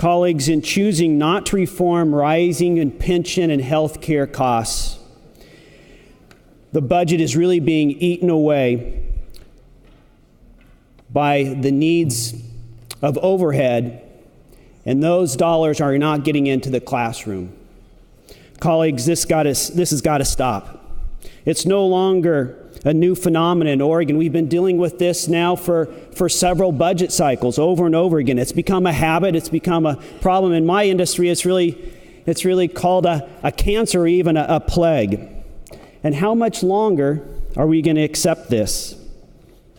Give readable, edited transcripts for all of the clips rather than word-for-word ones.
Colleagues, in choosing not to reform rising in pension and health care costs, the budget is really being eaten away by the needs of overhead, and those dollars are not getting into the classroom. Colleagues, this has got to stop. It's no longer a new phenomenon in Oregon. We've been dealing with this now for several budget cycles over and over again. It's become a habit. It's become a problem. In my industry, it's really called a cancer or even a plague. And how much longer are we going to accept this?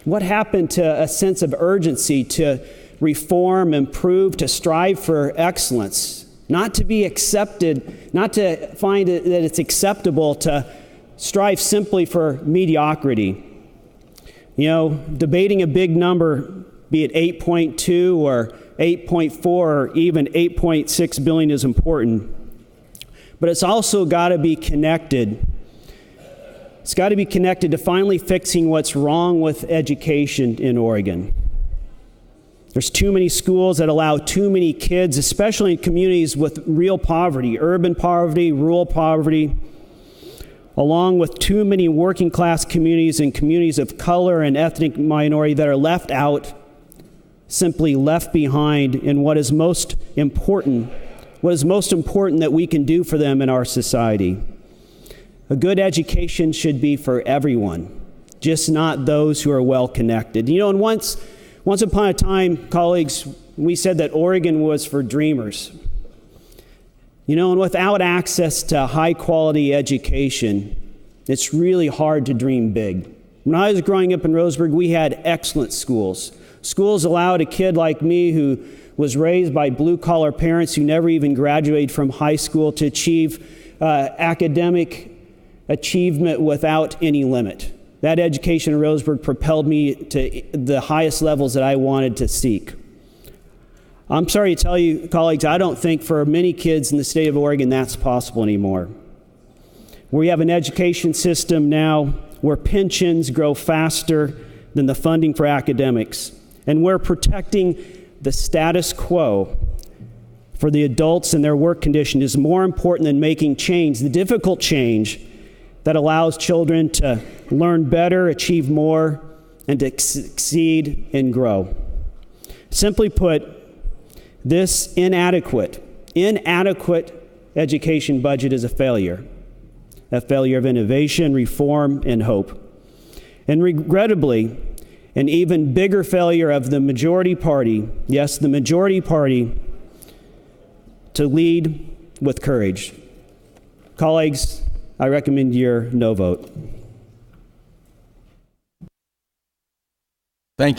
What happened to a sense of urgency to reform, improve, to strive for excellence? Not to be accepted, not to find that it's acceptable to strive simply for mediocrity. You know, debating a big number, be it 8.2 or 8.4 or even 8.6 billion is important. But it's also got to be connected. It's got to be connected to finally fixing what's wrong with education in Oregon. There's too many schools that allow too many kids, especially in communities with real poverty, urban poverty, rural poverty, along with too many working class communities and communities of color and ethnic minority that are left out, simply left behind in what is most important that we can do for them in our society. A good education should be for everyone, just not those who are well connected. You know, and once upon a time, colleagues, we said that Oregon was for dreamers. You know, and without access to high-quality education, it's really hard to dream big. When I was growing up in Roseburg, we had excellent schools. Schools allowed a kid like me who was raised by blue-collar parents who never even graduated from high school to achieve academic achievement without any limit. That education in Roseburg propelled me to the highest levels that I wanted to seek. I'm sorry to tell you, colleagues, I don't think for many kids in the state of Oregon that's possible anymore. We have an education system now where pensions grow faster than the funding for academics, and where protecting the status quo for the adults and their work condition is more important than making change, the difficult change that allows children to learn better, achieve more, and to succeed and grow. Simply put, this inadequate education budget is a failure of innovation, reform, and hope. And regrettably, an even bigger failure of the majority party, yes, the majority party, to lead with courage. Colleagues, I recommend your no vote.